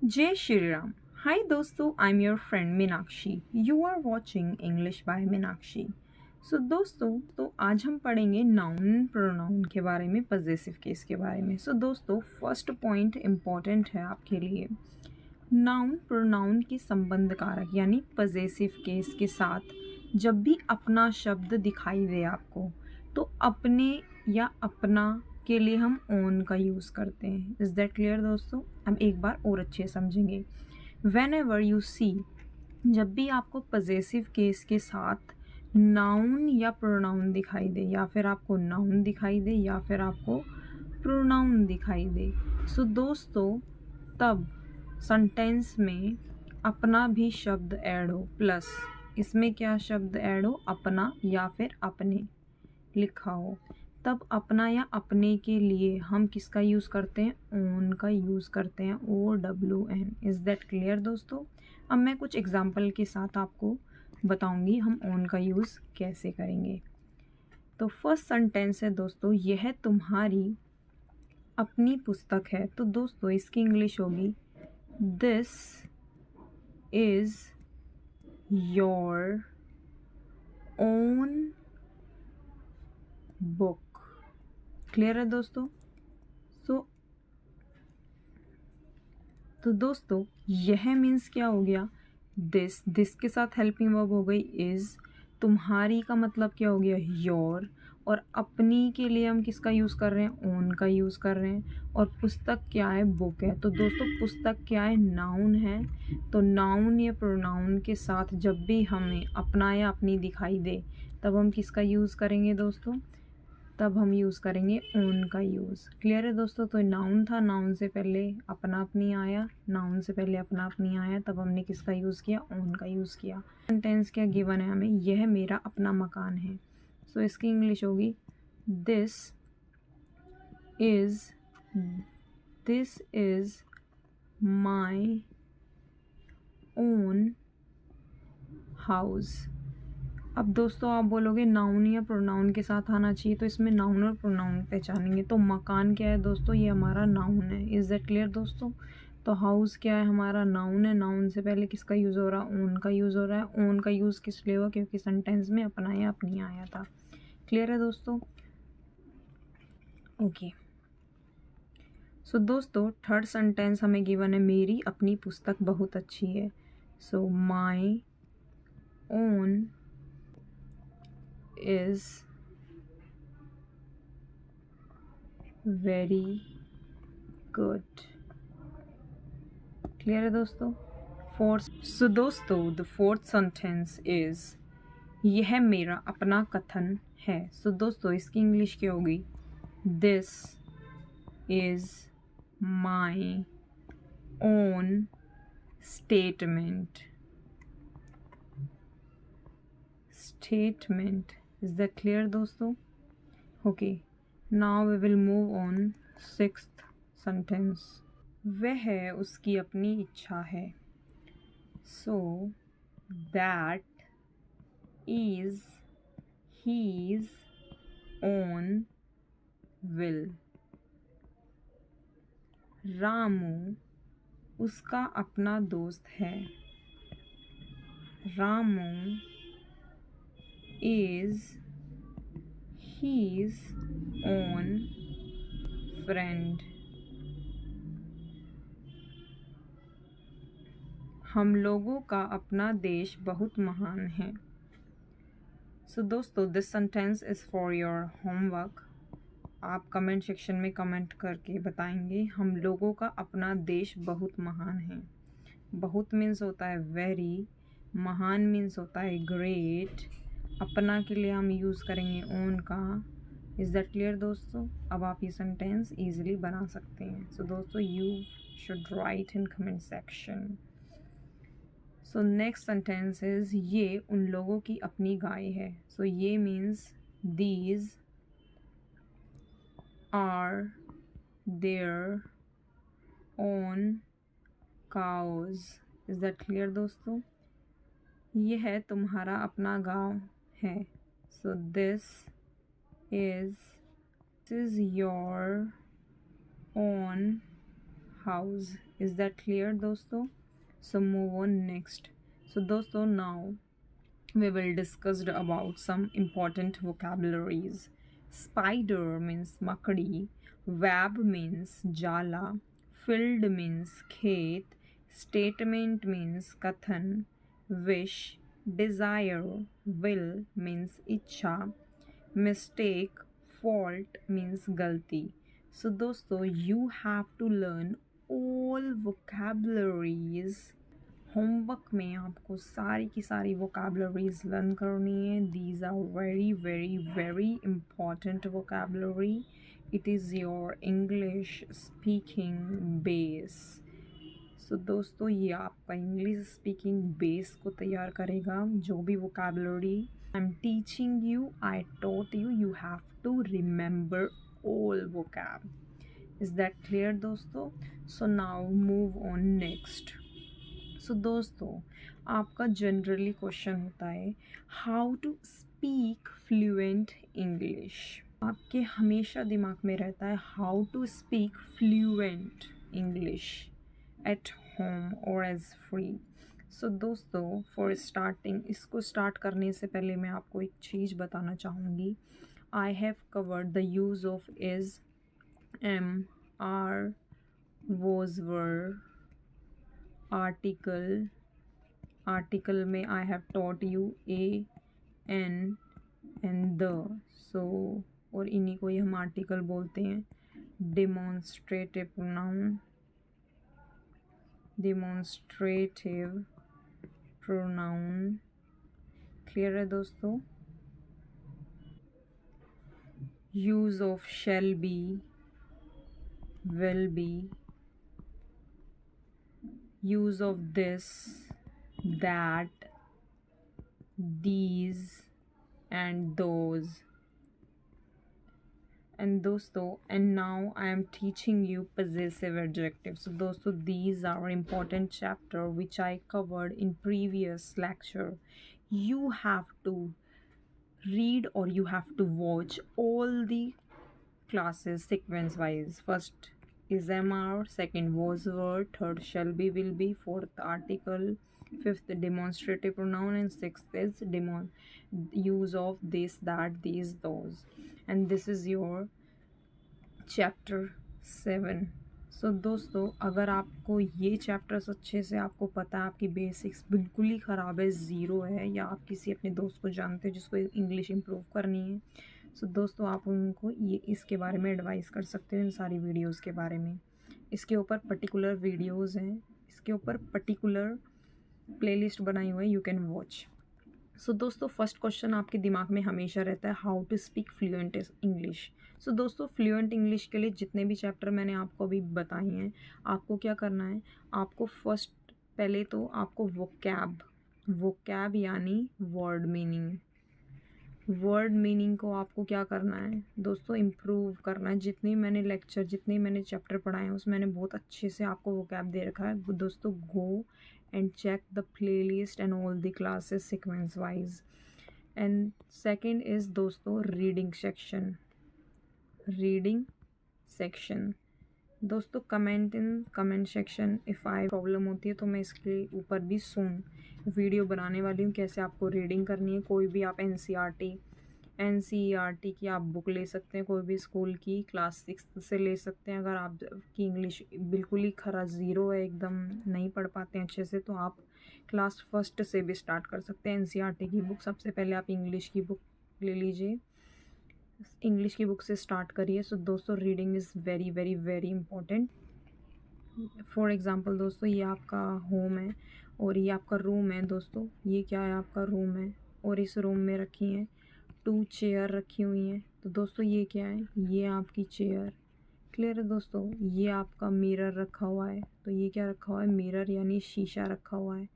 जय श्री राम। हाय दोस्तों, I am your friend Meenakshi. You are watching English by Meenakshi. So दोस्तों, तो आज हम पढ़ेंगे नाउन प्रोनाउन के बारे में, पजेसिव केस के बारे में। सो दोस्तों, फर्स्ट पॉइंट इम्पॉर्टेंट है आपके लिए। नाउन प्रोनाउन के संबंध कारक यानी पजेसिव केस के साथ जब भी अपना शब्द दिखाई दे आपको, तो अपने या अपना के लिए हम ओन का यूज़ करते हैं। इज़ दैट क्लियर दोस्तों? हम एक बार और अच्छे समझेंगे। वेन एवर यू सी, जब भी आपको पजेसिव केस के साथ नाउन या प्रोनाउन दिखाई दे, या फिर आपको नाउन दिखाई दे या फिर आपको प्रोनाउन दिखाई दे, सो दोस्तों तब सेंटेंस में अपना भी शब्द ऐड हो, प्लस इसमें क्या शब्द ऐड हो, अपना या फिर अपने लिखा हो, तब अपना या अपने के लिए हम किसका यूज़ करते हैं? ओन का यूज़ करते हैं, OWN। इज़ दैट क्लियर दोस्तों? अब मैं कुछ एग्जाम्पल के साथ आपको बताऊंगी हम ओन का यूज़ कैसे करेंगे। तो फर्स्ट सेंटेंस है दोस्तों, यह तुम्हारी अपनी पुस्तक है। तो दोस्तों इसकी इंग्लिश होगी, this is your own book. Clear है दोस्तों? सो तो दोस्तों यह मीन्स क्या हो गया? दिस के साथ हेल्पिंग वर्ब हो गई इज़। तुम्हारी का मतलब क्या हो गया? योर। और अपनी के लिए हम किसका यूज़ कर रहे हैं? ओन का यूज़ कर रहे हैं। और पुस्तक क्या है? बुक है। तो दोस्तों पुस्तक क्या है? नाउन है। तो नाउन या प्रोनाउन के साथ जब भी हमें अपना या अपनी दिखाई दे, तब हम किसका यूज़ करेंगे दोस्तों? तब हम यूज़ करेंगे ओन का यूज़। क्लियर है दोस्तों? तो नाउन था, नाउन से पहले अपना अपनी आया, नाउन से पहले अपना अपनी आया, तब हमने किसका यूज़ किया? ओन का यूज़ किया। सेंटेंस क्या गिवन है हमें? यह मेरा अपना मकान है। सो इसकी इंग्लिश होगी, this is this is my own house. अब दोस्तों आप बोलोगे नाउन या प्रोनाउन के साथ आना चाहिए, तो इसमें नाउन और प्रोनाउन पहचानेंगे। तो मकान क्या है दोस्तों? ये हमारा नाउन है। इज़ दैट क्लियर दोस्तों? तो हाउस क्या है? हमारा नाउन है। नाउन से पहले किसका यूज़ हो रहा है? ओन का यूज़ हो रहा है। ओन का यूज़ किस लिए हुआ? क्योंकि सेंटेंस में अपना या अपनी आया था। क्लियर है दोस्तों? ओके। सो दोस्तों थर्ड सेंटेंस हमें गिवन है, मेरी अपनी पुस्तक बहुत अच्छी है। So my own is very good. Clear है दोस्तों? फोर्थ, सो दोस्तों द फोर्थ सेंटेंस इज, यह मेरा अपना कथन है। सो दोस्तों इसकी इंग्लिश क्या होगी? This is my own statement. Statement. Is that clear दोस्तों? Okay, now we will move on sixth sentence. वह उसकी अपनी इच्छा है। So that is his own will। Ramu उसका अपना दोस्त है। Ramu is his own friend। हम लोगों का अपना देश बहुत महान है। सो दोस्तों this sentence is for your homework. आप कमेंट सेक्शन में कमेंट करके बताएंगे, हम लोगों का अपना देश बहुत महान है। बहुत मीन्स होता है वेरी, महान मीन्स होता है ग्रेट। अपना के लिए हम यूज़ करेंगे ओन का। इज़ दैट क्लियर दोस्तों? अब आप ये सेंटेंस ईजिली बना सकते हैं। सो दोस्तों you should write in comment section. So next sentence is, ये उन लोगों की अपनी गाय है। सो ये means these are their own cows. Is that clear दोस्तों? यह तुम्हारा अपना गांव है। So this is your own house. Is that clear दोस्तों? So move on next. So दोस्तों now we will discuss about some important vocabularies. Spider means makdi, web means jala, field means khet, statement means kathan, wish, desire, will means ichha, mistake, fault means galti. So दोस्तों you have to learn all vocabularies. Homework में आपको सारी की सारी vocabularies learn करनी है. These are very very very important vocabulary. It is your English speaking base. So दोस्तों ये आपका इंग्लिश स्पीकिंग बेस को तैयार करेगा. जो भी vocabulary I am teaching you, I taught you, you have to remember all vocab. Is that clear दोस्तों? So now move on next. So दोस्तों आपका जनरली क्वेश्चन होता है how to speak fluent English. आपके हमेशा दिमाग में रहता है how to speak fluent English at home और एज फ्री. सो दोस्तों फॉर स्टार्टिंग, इसको स्टार्ट करने से पहले मैं आपको एक चीज़ बताना चाहूँगी. I have covered the use of is, am, are, was, were, article में I have taught you a, an and the. So और इन्हीं को ही हम आर्टिकल बोलते हैं. Demonstrative pronoun. क्लियर है दोस्तों? Use of shall be, will be, use of this, that, these and those. And दोस्तों and now I am teaching you possessive adjectives. So दोस्तों these are important chapter which I covered in previous lecture. You have to read or you have to watch all the classes sequence wise. First is MR, second was, were, third shall be, will be, fourth article, fifth demonstrative pronoun, and sixth is use of this, that, these, those. And this is your chapter 7. सो दोस्तों अगर आपको ये chapters अच्छे से आपको पता है, आपकी बेसिक्स बिल्कुल ही ख़राब है, ज़ीरो है, या आप किसी अपने दोस्त को जानते हो जिसको इंग्लिश इम्प्रूव करनी है, सो दोस्तों आप उनको ये इसके बारे में एडवाइस कर सकते हो इन सारी वीडियोस के बारे में. इसके ऊपर पर्टिकुलर वीडियोस हैं, इसके ऊपर पर्टिकुलर प्लेलिस्ट बनाई हुई है, यू कैन वॉच. सो दोस्तों फर्स्ट क्वेश्चन आपके दिमाग में हमेशा रहता है how to speak fluent English. So दोस्तों फ्लुएंट इंग्लिश के लिए जितने भी चैप्टर मैंने आपको अभी बताए हैं, आपको क्या करना है, आपको फर्स्ट पहले तो आपको वोकैब यानी वर्ड मीनिंग को आपको क्या करना है दोस्तों, इम्प्रूव करना है. जितने मैंने चैप्टर पढ़ाए हैं उसमें मैंने बहुत अच्छे से आपको वोकैब दे रखा है दोस्तों. गो and check the playlist and all the classes sequence wise. And second is दोस्तों रीडिंग सेक्शन. दोस्तों comment section if I problem होती है तो मैं इसके ऊपर भी सून वीडियो बनाने वाली हूँ कैसे आपको रीडिंग करनी है. कोई भी आप एनसीईआरटी की आप बुक ले सकते हैं, कोई भी स्कूल की क्लास 6 से ले सकते हैं. अगर आप की इंग्लिश बिल्कुल ही खरा ज़ीरो है, एकदम नहीं पढ़ पाते हैं अच्छे से, तो आप क्लास 1 से भी स्टार्ट कर सकते हैं. एनसीईआरटी की बुक सबसे पहले आप इंग्लिश की बुक ले लीजिए, इंग्लिश की बुक से स्टार्ट करिए. सो दोस्तों reading is very very very important. For example दोस्तों ये आपका होम है और ये आपका रूम है. दोस्तों ये क्या है, आपका रूम है और इस रूम में रखी हैं 2 चेयर रखी हुई हैं. तो दोस्तों ये क्या है, ये आपकी चेयर. क्लियर है दोस्तों? ये आपका मिरर रखा हुआ है. तो ये क्या रखा हुआ है, मिरर यानी शीशा रखा हुआ है.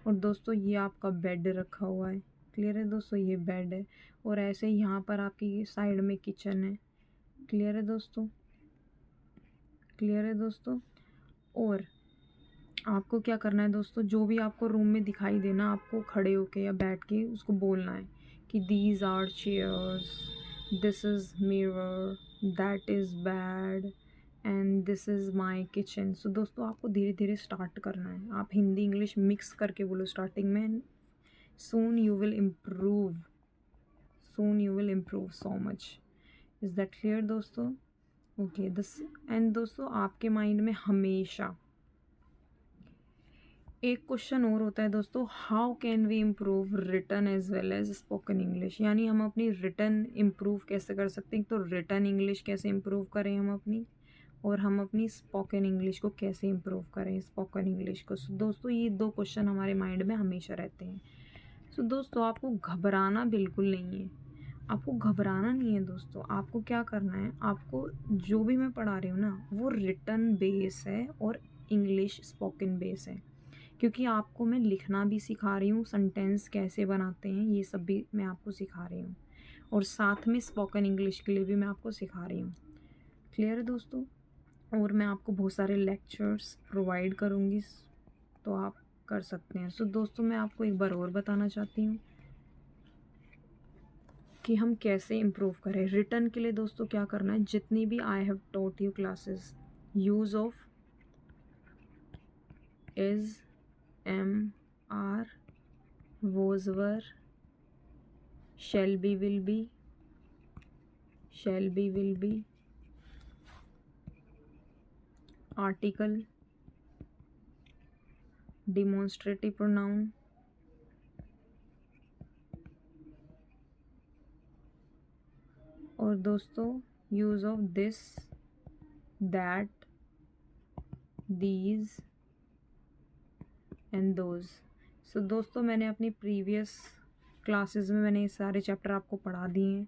और दोस्तों ये आपका बेड रखा हुआ है. क्लियर है दोस्तों? ये बेड है. और ऐसे ही यहाँ पर आपकी साइड में किचन है. क्लियर है दोस्तों? और आपको क्या करना है दोस्तों, जो भी आपको रूम में दिखाई देना, आपको खड़े होके या बैठ के उसको बोलना है कि these are chairs, this is mirror, that is bed and this is my kitchen. So दोस्तों आपको धीरे धीरे स्टार्ट करना है, आप हिंदी इंग्लिश मिक्स करके बोलो स्टार्टिंग में। Soon you will improve, soon you will improve so much. Is that clear दोस्तों? Okay this. एंड दोस्तों आपके माइंड में हमेशा एक क्वेश्चन और होता है दोस्तों, how can we improve written as well as spoken English, यानी हम अपनी रिटन इम्प्रूव कैसे कर सकते हैं। तो रिटन इंग्लिश कैसे इम्प्रूव करें हम अपनी, और हम अपनी स्पोकन इंग्लिश को कैसे इम्प्रूव करें, स्पोकन इंग्लिश को। सो दोस्तों ये दो क्वेश्चन हमारे माइंड में हमेशा रहते हैं। सो दोस्तों आपको घबराना बिल्कुल नहीं है, आपको घबराना नहीं है दोस्तों। आपको क्या करना है, आपको जो भी मैं पढ़ा रही हूँ ना वो रिटन बेस है और इंग्लिश स्पोकन बेस है, क्योंकि आपको मैं लिखना भी सिखा रही हूँ, सेंटेंस कैसे बनाते हैं ये सब भी मैं आपको सिखा रही हूँ, और साथ में स्पोकन इंग्लिश के लिए भी मैं आपको सिखा रही हूँ। क्लियर है दोस्तों? और मैं आपको बहुत सारे लेक्चर्स प्रोवाइड करूँगी, तो आप कर सकते हैं। सो दोस्तों मैं आपको एक बार और बताना चाहती हूँ कि हम कैसे इम्प्रूव करें रिटर्न के लिए। दोस्तों क्या करना है, जितनी भी I have taught you classes, use of is, am, are, was, were, shall be, will be, shall be, will be, article, demonstrative pronoun, और दोस्तों use of this, that, these and those. So दोस्तों मैंने अपनी previous classes में मैंने ये सारे chapter आपको पढ़ा दिए हैं।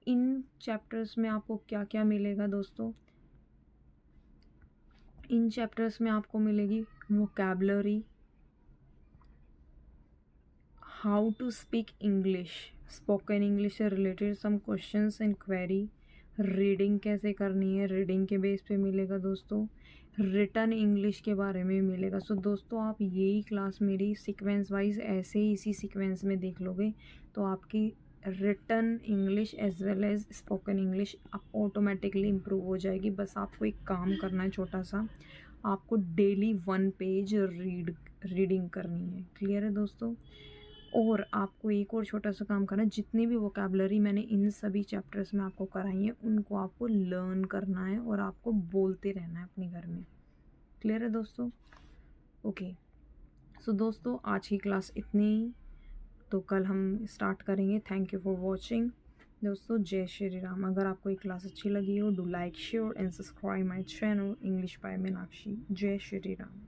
इन चैप्टर्स में आपको क्या क्या मिलेगा दोस्तों, इन चैप्टर्स में आपको मिलेगी vocabulary, how to speak English, spoken English से related some questions and query, reading कैसे करनी है रीडिंग के बेस पे मिलेगा दोस्तों, रिटन इंग्लिश के बारे में मिलेगा। सो दोस्तों आप यही क्लास मेरी सीक्वेंस वाइज ऐसे ही इसी सीक्वेंस में देख लोगे तो आपकी written English as well as spoken English आप ऑटोमेटिकली इम्प्रूव हो जाएगी। बस आपको एक काम करना है छोटा सा, आपको डेली 1 पेज रीडिंग करनी है। क्लियर है दोस्तों? और आपको एक और छोटा सा काम करना है, जितनी भी वोकैबलरी मैंने इन सभी चैप्टर्स में आपको कराई है उनको आपको लर्न करना है और आपको बोलते रहना है अपने घर में। क्लियर है दोस्तों? ओके। सो दोस्तों आज की क्लास इतनी ही, तो कल हम स्टार्ट करेंगे। थैंक यू फॉर वॉचिंग दोस्तों। जय श्री राम। अगर आपको ये क्लास अच्छी लगी हो, do like, share and subscribe my channel English by Meenakshi. जय श्री राम।